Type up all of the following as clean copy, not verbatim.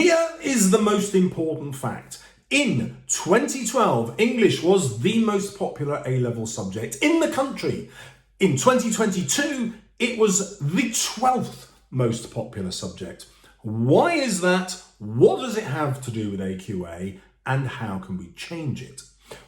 Here is the most important fact. In 2012, English was the most popular A-level subject in the country. In 2022, it was the 12th most popular subject. Why is that? What does it have to do with AQA, and how can we change it?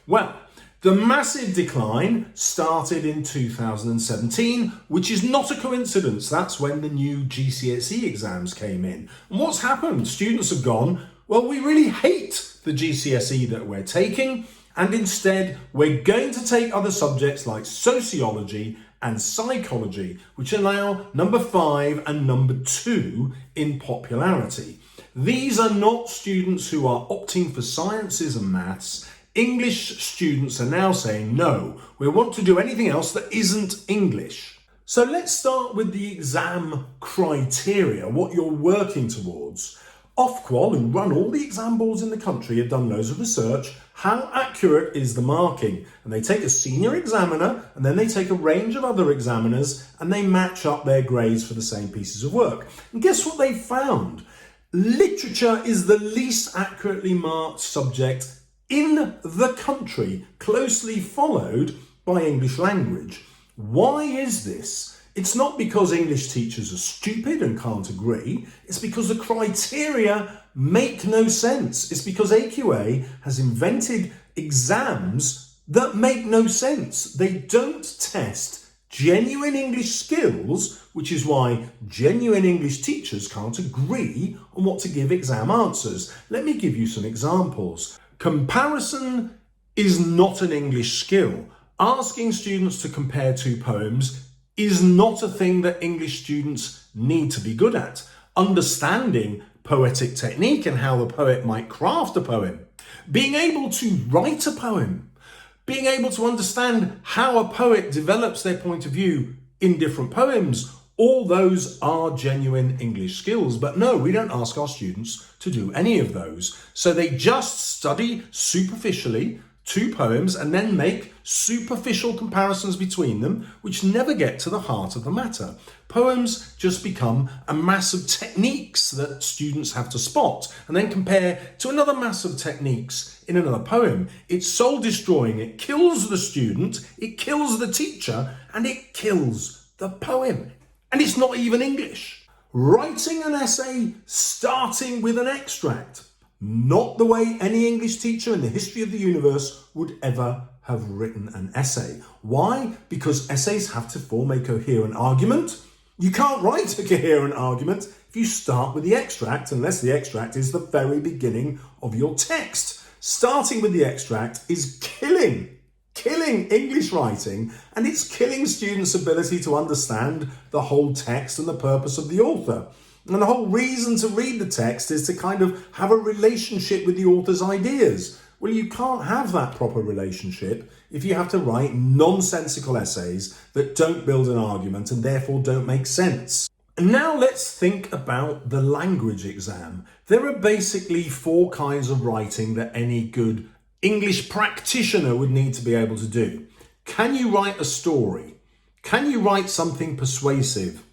Well, the massive decline started in 2017, which is not a coincidence. That's when the new GCSE exams came in. And what's happened? Students have gone, well, we really hate the GCSE that we're taking, and instead we're going to take other subjects like sociology and psychology, which are now number 5 and number 2 in popularity. These are not students who are opting for sciences and maths. English students are now saying, no, we want to do anything else that isn't English. So let's start with the exam criteria, what you're working towards. Ofqual, who run all the exam boards in the country, have done loads of research. How accurate is the marking? And they take a senior examiner, and then they take a range of other examiners, and they match up their grades for the same pieces of work. And guess what they found? Literature is the least accurately marked subject in the country, closely followed by English language. Why is this? It's not because English teachers are stupid and can't agree. It's because the criteria make no sense. It's because AQA has invented exams that make no sense. They don't test genuine English skills, which is why genuine English teachers can't agree on what to give exam answers. Let me give you some examples. Comparison is not an English skill. Asking students to compare two poems is not a thing that English students need to be good at. Understanding poetic technique and how the poet might craft a poem, being able to write a poem, being able to understand how a poet develops their point of view in different poems, all those are genuine English skills. But no, we don't ask our students to do any of those. So they just study superficially two poems and then make superficial comparisons between them, which never get to the heart of the matter. Poems just become a mass of techniques that students have to spot and then compare to another mass of techniques in another poem. It's soul destroying. It kills the student, it kills the teacher, and it kills the poem. And it's not even English. Writing an essay starting with an extract. Not the way any English teacher in the history of the universe would ever have written an essay. Why? Because essays have to form a coherent argument. You can't write a coherent argument if you start with the extract, unless the extract is the very beginning of your text. Starting with the extract is killing English writing, and it's killing students' ability to understand the whole text and the purpose of the author. And the whole reason to read the text is to kind of have a relationship with the author's ideas. Well, you can't have that proper relationship if you have to write nonsensical essays that don't build an argument and therefore don't make sense. And now let's think about the language exam. There are basically 4 kinds of writing that any good English practitioner would need to be able to do. Can you write a story? Can you write something persuasive?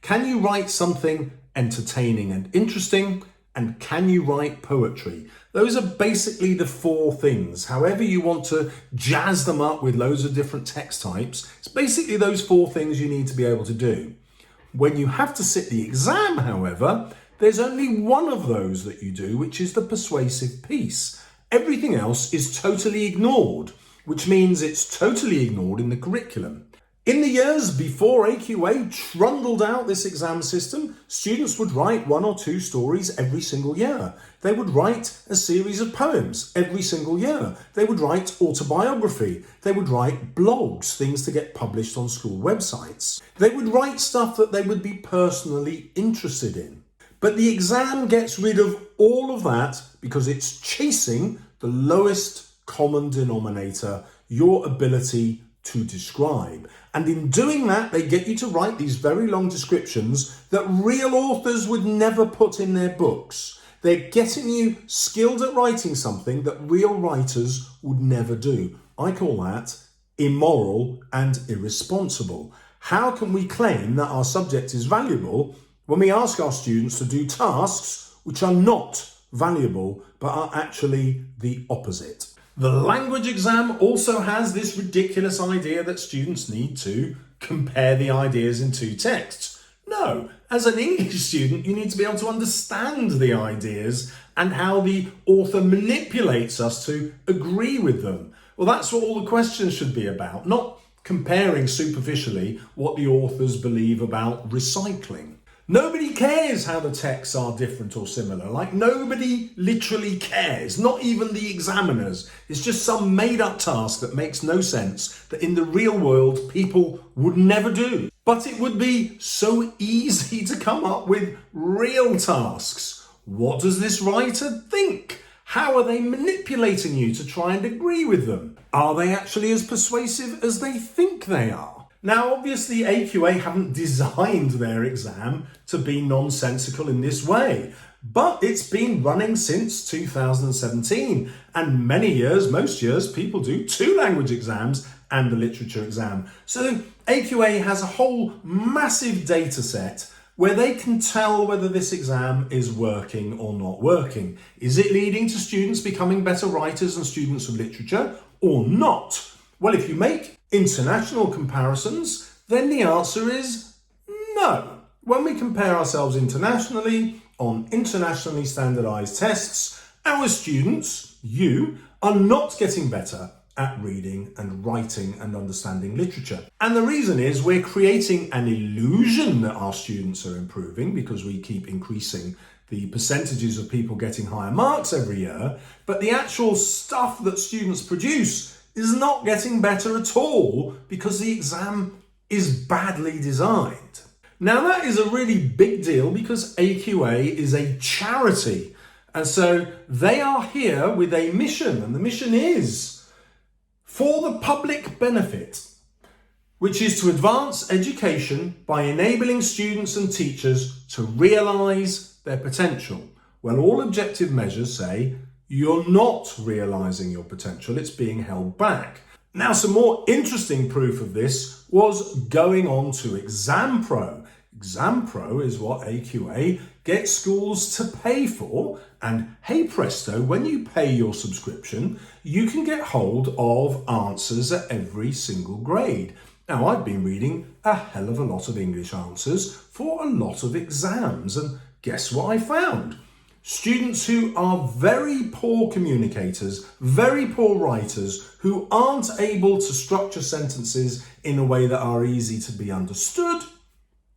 Can you write something entertaining and interesting? And can you write poetry? Those are basically the 4 things. However you want to jazz them up with loads of different text types, it's basically those 4 things you need to be able to do. When you have to sit the exam, however, there's only one of those that you do, which is the persuasive piece. Everything else is totally ignored, which means it's totally ignored in the curriculum. In the years before AQA trundled out this exam system, students would write 1 or 2 stories every single year. They would write a series of poems every single year. They would write autobiography. They would write blogs, things to get published on school websites. They would write stuff that they would be personally interested in. But the exam gets rid of all of that because it's chasing the lowest common denominator, your ability to describe. And in doing that, they get you to write these very long descriptions that real authors would never put in their books. They're getting you skilled at writing something that real writers would never do. I call that immoral and irresponsible. How can we claim that our subject is valuable when we ask our students to do tasks which are not valuable, but are actually the opposite. The language exam also has this ridiculous idea that students need to compare the ideas in two texts. No, as an English student, you need to be able to understand the ideas and how the author manipulates us to agree with them. Well, that's what all the questions should be about, not comparing superficially what the authors believe about recycling. Nobody cares how the texts are different or similar. Like, nobody literally cares, not even the examiners. It's just some made-up task that makes no sense, that in the real world people would never do. But it would be so easy to come up with real tasks. What does this writer think? How are they manipulating you to try and agree with them? Are they actually as persuasive as they think they are? Now, obviously, AQA haven't designed their exam to be nonsensical in this way, but it's been running since 2017, and many years, most years, people do 2 language exams and the literature exam. So AQA has a whole massive data set where they can tell whether this exam is working or not working. Is it leading to students becoming better writers and students of literature or not? Well, if you make international comparisons, then the answer is no. When we compare ourselves internationally on internationally standardized tests, our students, you, are not getting better at reading and writing and understanding literature. And the reason is we're creating an illusion that our students are improving because we keep increasing the percentages of people getting higher marks every year, but the actual stuff that students produce is not getting better at all because the exam is badly designed. Now, that is a really big deal because AQA is a charity. And so they are here with a mission, and the mission is for the public benefit, which is to advance education by enabling students and teachers to realise their potential. Well, all objective measures say you're not realising your potential, it's being held back. Now, some more interesting proof of this was going on to ExamPro. ExamPro is what AQA gets schools to pay for, and hey presto, when you pay your subscription, you can get hold of answers at every single grade. Now, I've been reading a hell of a lot of English answers for a lot of exams, and guess what I found? Students who are very poor communicators, very poor writers, who aren't able to structure sentences in a way that are easy to be understood,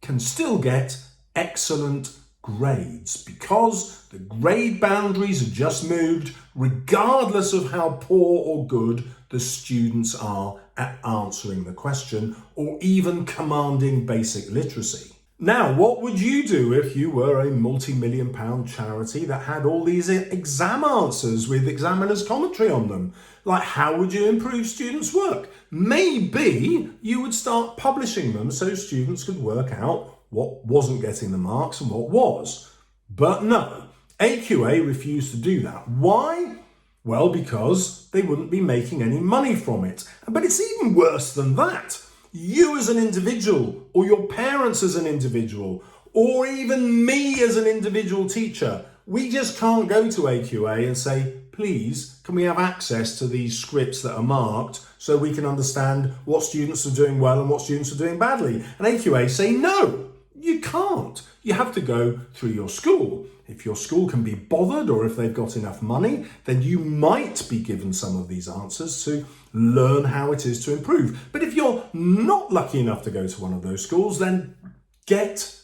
can still get excellent grades because the grade boundaries have just moved regardless of how poor or good the students are at answering the question or even commanding basic literacy. Now, what would you do if you were a multi-million-pound charity that had all these exam answers with examiners' commentary on them? Like, how would you improve students' work? Maybe you would start publishing them so students could work out what wasn't getting the marks and what was. But no, AQA refused to do that. Why? Well, because they wouldn't be making any money from it. But it's even worse than that. You as an individual, or your parents as an individual, or even me as an individual teacher, we just can't go to AQA and say, please, can we have access to these scripts that are marked so we can understand what students are doing well and what students are doing badly? And AQA say, no, you can't. You have to go through your school. If your school can be bothered or if they've got enough money, then you might be given some of these answers to learn how it is to improve. But if you're not lucky enough to go to one of those schools, then get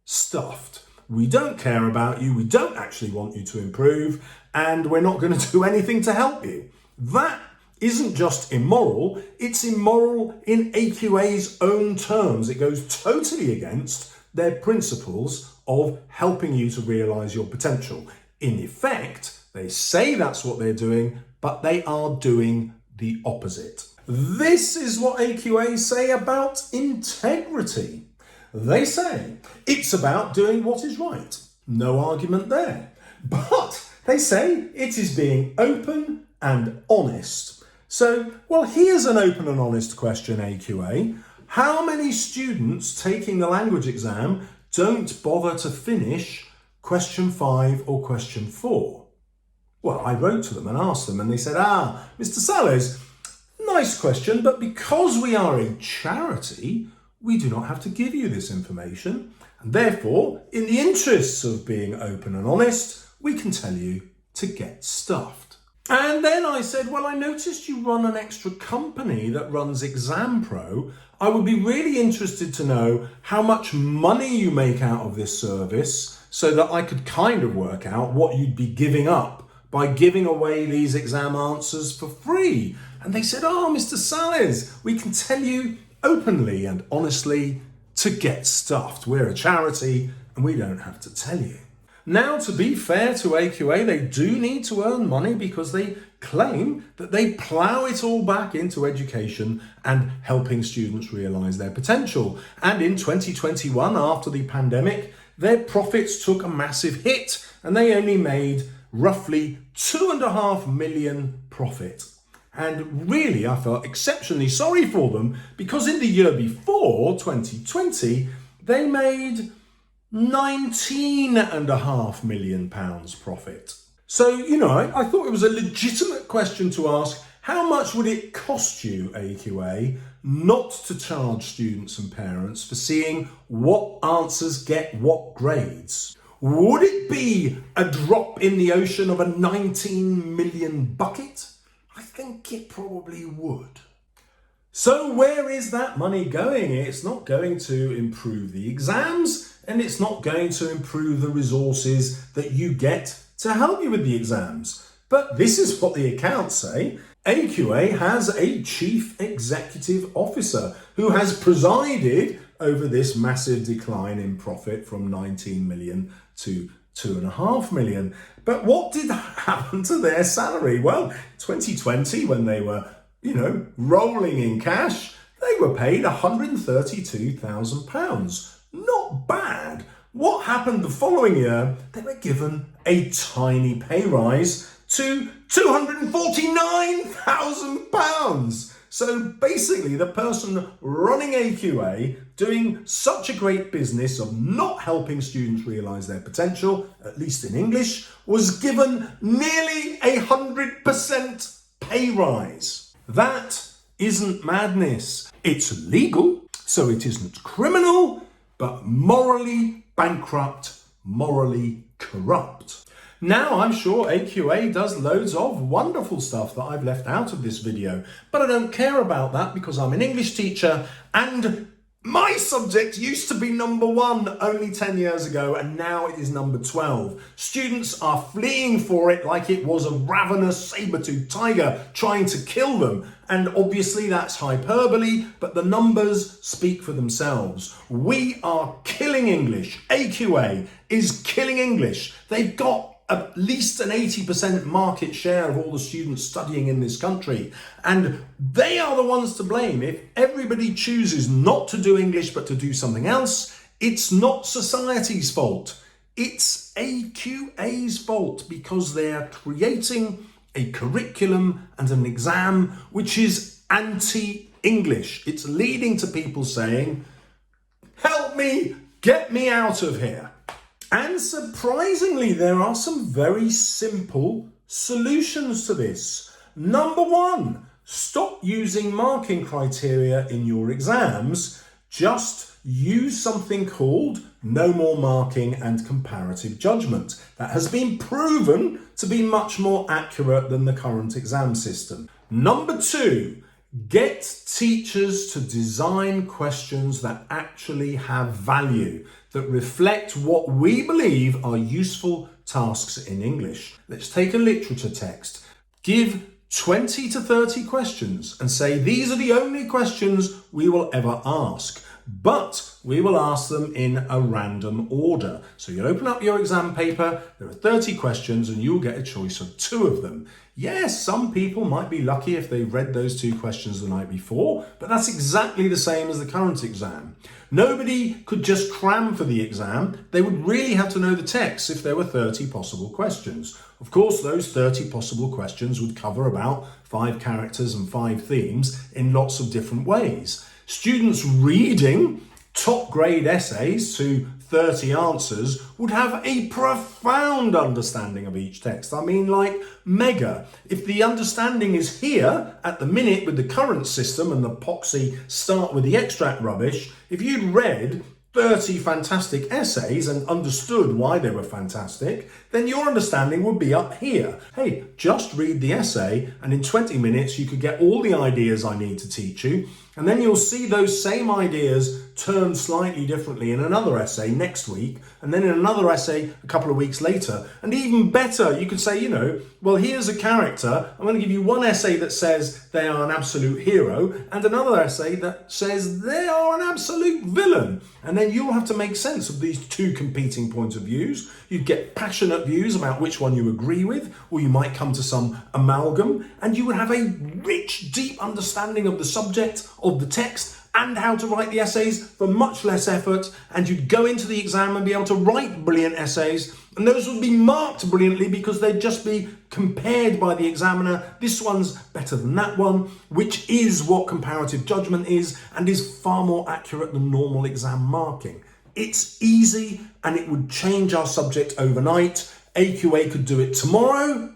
stuffed. We don't care about you. We don't actually want you to improve, and we're not going to do anything to help you. That isn't just immoral, it's immoral in AQA's own terms. It goes totally against their principles of helping you to realise your potential. In effect, they say that's what they're doing, but they are doing the opposite. This is what AQA say about integrity. They say it's about doing what is right. No argument there. But they say it is being open and honest. So, well, here's an open and honest question, AQA. How many students taking the language exam don't bother to finish question 5 or question 4? Well, I wrote to them and asked them, and they said, Mr. Salles, nice question, but because we are a charity, we do not have to give you this information. And therefore, in the interests of being open and honest, we can tell you to get stuffed. And then I said, well, I noticed you run an extra company that runs ExamPro. I would be really interested to know how much money you make out of this service so that I could kind of work out what you'd be giving up by giving away these exam answers for free. And they said, Mr. Salles, we can tell you openly and honestly to get stuffed. We're a charity and we don't have to tell you. Now, to be fair to AQA, they do need to earn money because they claim that they plough it all back into education and helping students realise their potential. And in 2021, after the pandemic, their profits took a massive hit and they only made roughly 2.5 million profit. And really, I felt exceptionally sorry for them because in the year before, 2020, they made £19.5 million profit. So, I thought it was a legitimate question to ask, how much would it cost you, AQA, not to charge students and parents for seeing what answers get what grades? Would it be a drop in the ocean of a 19 million bucket? I think it probably would. So where is that money going? It's not going to improve the exams, and it's not going to improve the resources that you get to help you with the exams. But this is what the accounts say. AQA has a chief executive officer who has presided over this massive decline in profit from 19 million to 2.5 million. But what did happen to their salary? Well, 2020, when they were, rolling in cash, they were paid £132,000. Not bad. What happened the following year? They were given a tiny pay rise to £249,000. So basically, the person running AQA, doing such a great business of not helping students realise their potential, at least in English, was given nearly 100% pay rise. That isn't madness. It's legal, so it isn't criminal, but morally bankrupt, morally corrupt. Now, I'm sure AQA does loads of wonderful stuff that I've left out of this video, but I don't care about that because I'm an English teacher and my subject used to be number 1 only 10 years ago, and now it is number 12. Students are fleeing for it like it was a ravenous saber-toothed tiger trying to kill them. And obviously that's hyperbole, but the numbers speak for themselves. We are killing English. AQA is killing English. They've got at least an 80% market share of all the students studying in this country. And they are the ones to blame. If everybody chooses not to do English but to do something else, it's not society's fault. It's AQA's fault because they're creating a curriculum and an exam which is anti-English. It's leading to people saying, help me, get me out of here. And surprisingly, there are some very simple solutions to this. Number 1, stop using marking criteria in your exams. Just use something called no more marking and comparative judgment. That has been proven to be much more accurate than the current exam system. Number 2, get teachers to design questions that actually have value, that reflect what we believe are useful tasks in English. Let's take a literature text. Give 20 to 30 questions and say these are the only questions we will ever ask, but we will ask them in a random order. So you'll open up your exam paper, there are 30 questions and you'll get a choice of 2 of them. Yes, some people might be lucky if they read those 2 questions the night before, but that's exactly the same as the current exam. Nobody could just cram for the exam. They would really have to know the text if there were 30 possible questions. Of course, those 30 possible questions would cover about 5 characters and 5 themes in lots of different ways. Students reading top grade essays to 30 answers would have a profound understanding of each text. I mean, like mega. If the understanding is here at the minute with the current system and the poxy start with the extract rubbish, if you'd read 30 fantastic essays and understood why they were fantastic, then your understanding would be up here. Hey, just read the essay and in 20 minutes you could get all the ideas I need to teach you, and then you'll see those same ideas turned slightly differently in another essay next week, and then in another essay a couple of weeks later. And even better, you could say, you know, well, here's a character. I'm going to give you one essay that says they are an absolute hero and another essay that says they are an absolute villain. And then you'll have to make sense of these two competing points of views. You'd get passionate views about which one you agree with, or you might come to some amalgam, and you would have a rich, deep understanding of the subject, of the text, and how to write the essays for much less effort, and you'd go into the exam and be able to write brilliant essays, and those would be marked brilliantly because they'd just be compared by the examiner. This one's better than that one, which is what comparative judgment is, and is far more accurate than normal exam marking. It's easy, and it would change our subject overnight. AQA could do it tomorrow,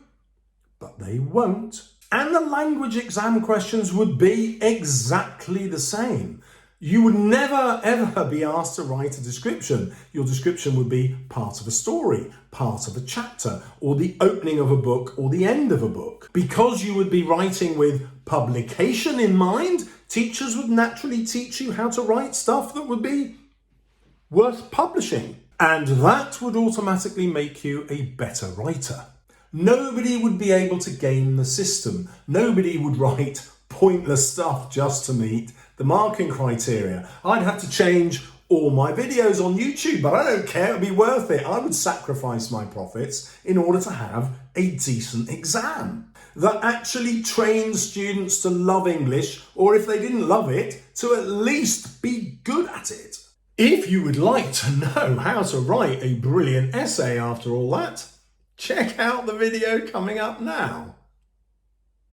but they won't. And the language exam questions would be exactly the same. You would never, ever be asked to write a description. Your description would be part of a story, part of a chapter, or the opening of a book, or the end of a book. Because you would be writing with publication in mind, teachers would naturally teach you how to write stuff that would be worth publishing. And that would automatically make you a better writer. Nobody would be able to game the system. Nobody would write pointless stuff just to meet the marking criteria. I'd have to change all my videos on YouTube, but I don't care, it'd be worth it. I would sacrifice my profits in order to have a decent exam that actually trains students to love English, or if they didn't love it, to at least be good at it. If you would like to know how to write a brilliant essay after all that, check out the video coming up now.